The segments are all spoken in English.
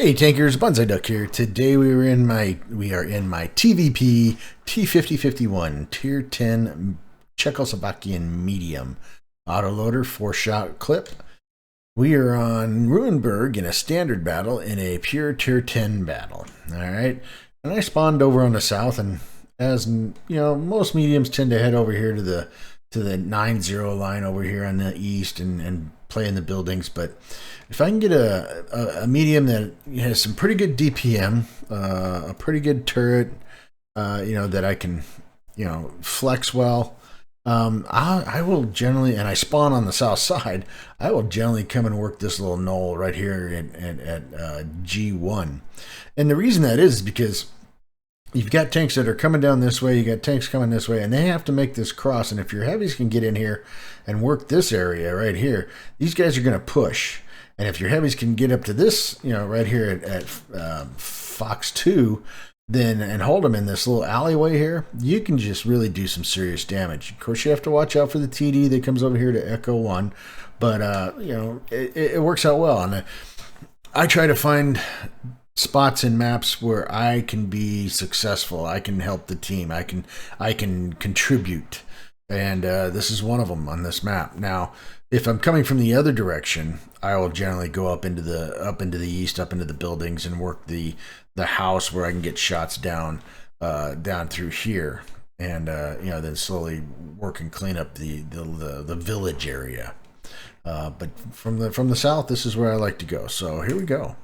Hey tankers, Bonsai Duck here. Today we are in my TVP T5051 Tier 10 Czechoslovakian medium autoloader 4-shot clip. We are on Ruinberg in a standard battle in a pure Tier 10 battle. All right, and I spawned over on the south, and as you know, most mediums tend to head over here to the 9-0 line over here on the east and play in the buildings. But if I can get a medium that has some pretty good DPM, a pretty good turret, that I can, flex well, I will generally, and I spawn on the south side, I will generally come and work this little knoll right here at G1. And the reason that is because you've got tanks that are coming down this way, you got tanks coming this way, and they have to make this cross. And if your heavies can get in here and work this area right here, these guys are going to push. And if your heavies can get up to this, right here at Fox 2, then and hold them in this little alleyway here, you can just really do some serious damage. Of course, you have to watch out for the TD that comes over here to Echo 1, but it works out well. And I try to find spots in maps where I can be successful. I can help the team. I can contribute, and this is one of them on this map. Now, if I'm coming from the other direction, I will generally go up into the east, up into the buildings, and work the house where I can get shots down through here, and then slowly work and clean up the village area. But from the south, this is where I like to go. So here we go.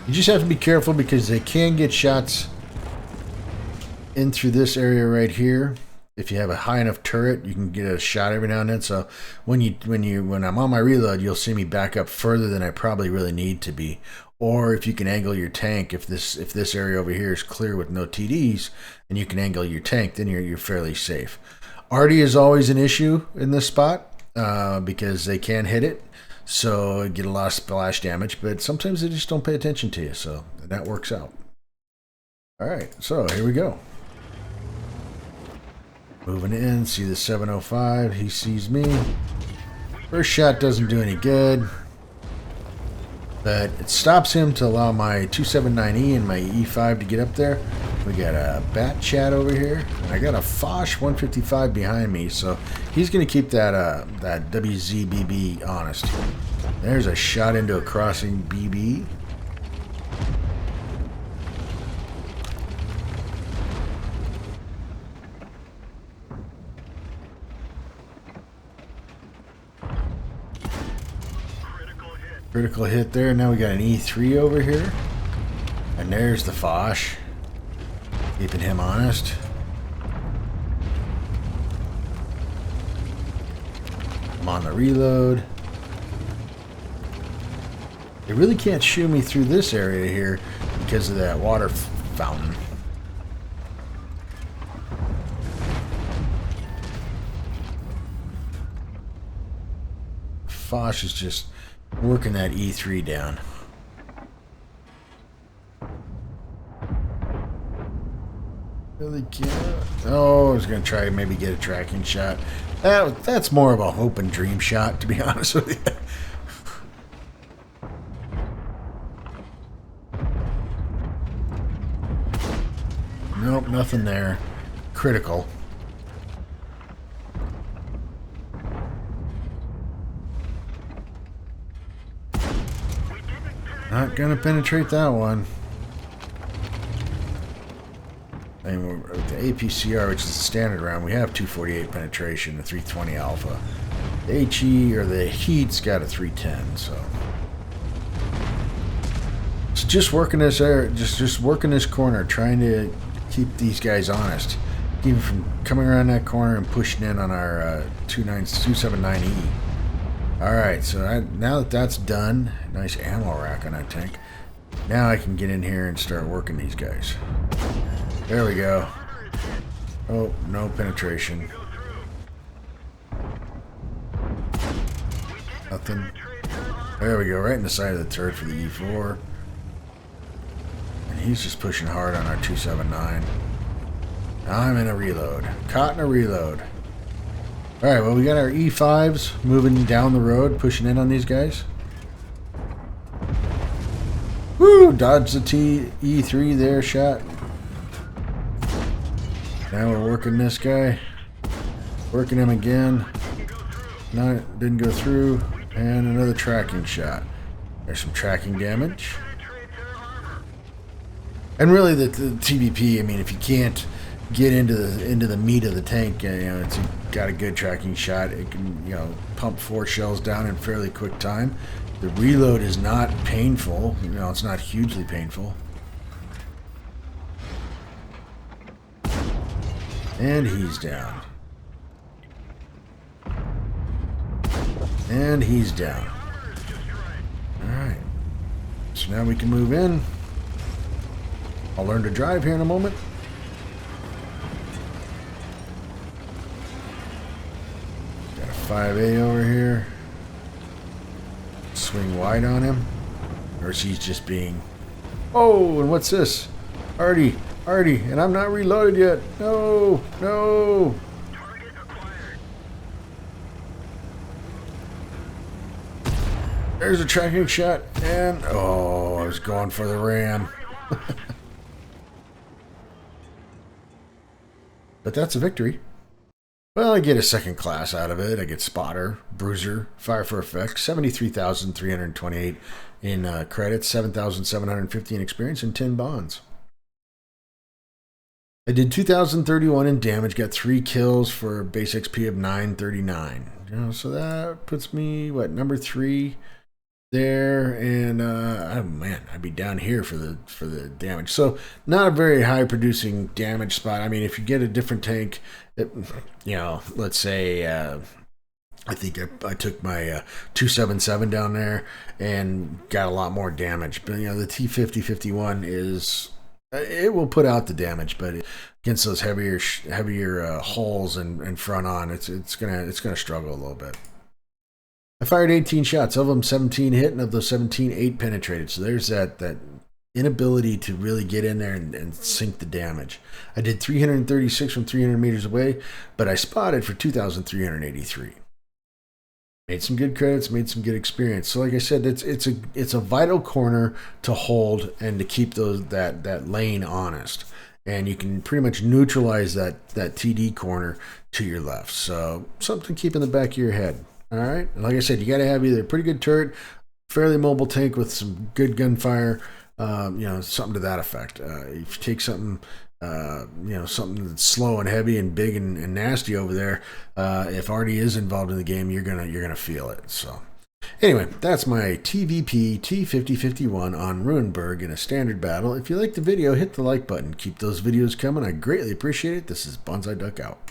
You just have to be careful because they can get shots in through this area right here. If you have a high enough turret, you can get a shot every now and then. So when I'm on my reload, you'll see me back up further than I probably really need to be. Or if you can angle your tank, if this area over here is clear with no TDs, and you can angle your tank, then you're fairly safe. Arty is always an issue in this spot because they can hit it. So get a lot of splash damage, but sometimes they just don't pay attention to you, so that works out. All right, so here we go. Moving in, see the 705, he sees me. First shot doesn't do any good, but it stops him to allow my 279E and my E5 to get up there. We got a Bat Chat over here, and I got a Foch 155 behind me, so he's going to keep that WZBB honest. There's a shot into a crossing BB. Critical hit there. Now we got an E3 over here, and there's the Foch. Keeping him honest. I'm on the reload. They really can't shoot me through this area here because of that water fountain. Foch is just working that E3 down. Really can't. Oh, I was going to try to maybe get a tracking shot. That's more of a hope and dream shot, to be honest with you. Nope, nothing there. Critical. Not going to penetrate that one. And with the APCR, which is the standard round, we have 248 penetration, a 320 alpha. The HE, or the Heat's got a 310, so. It's just working this area, just working this corner, trying to keep these guys honest. Even from coming around that corner and pushing in on our 279E. Alright, so now that that's done, nice ammo rack on that tank. Now I can get in here and start working these guys. There we go. Oh, no penetration. Nothing. There we go, right in the side of the turret for the E4. And he's just pushing hard on our 279. Now I'm in a reload. Caught in a reload. All right, well, we got our E5s moving down the road, pushing in on these guys. Woo! Dodge the E3 there, shot. Now we're working this guy. Working him again. No, didn't go through. And another tracking shot. There's some tracking damage. And really, the TVP, I mean, if you can't get into the meat of the tank, it's got a good tracking shot. It can, pump 4 shells down in fairly quick time. The reload is not painful. It's not hugely painful. And he's down. And he's down. Alright. So now we can move in. I'll learn to drive here in a moment. Got a 5A over here. Swing wide on him. Or is he just being... Oh, and what's this? Artie, and I'm not reloaded yet. No. There's a tracking shot, and oh, I was going for the ram. But that's a victory. Well, I get a second class out of it. I get spotter, bruiser, fire for effect, 73,328 in credits, 7,750 in experience, and 10 bonds. I did 2,031 in damage, got 3 kills for a base XP of 939. So that puts me, number 3 there, and oh man, I'd be down here for the damage. So not a very high producing damage spot. I mean, if you get a different tank, let's say I think I took my 277 down there and got a lot more damage. But the T50-51 is... It will put out the damage, but against those heavier hulls and front on, it's gonna struggle a little bit. I fired 18 shots, of them 17 hit, and of those 17, 8 penetrated. So there's that inability to really get in there and sink the damage. I did 336 from 300 meters away, but I spotted for 2,383. Made some good credits, made some good experience. So like I said, it's a vital corner to hold and to keep that lane honest. And you can pretty much neutralize that TD corner to your left. So something to keep in the back of your head. All right. And like I said, you got to have either a pretty good turret, fairly mobile tank with some good gunfire, something to that effect. If you take something, something that's slow and heavy and big and nasty over there, if Artie is involved in the game, you're gonna feel it. So anyway, that's my TVP T5051 on Ruinberg in a standard battle. If you like the video, hit the like button. Keep those videos coming. I greatly appreciate it. This is Bonsai Duck out.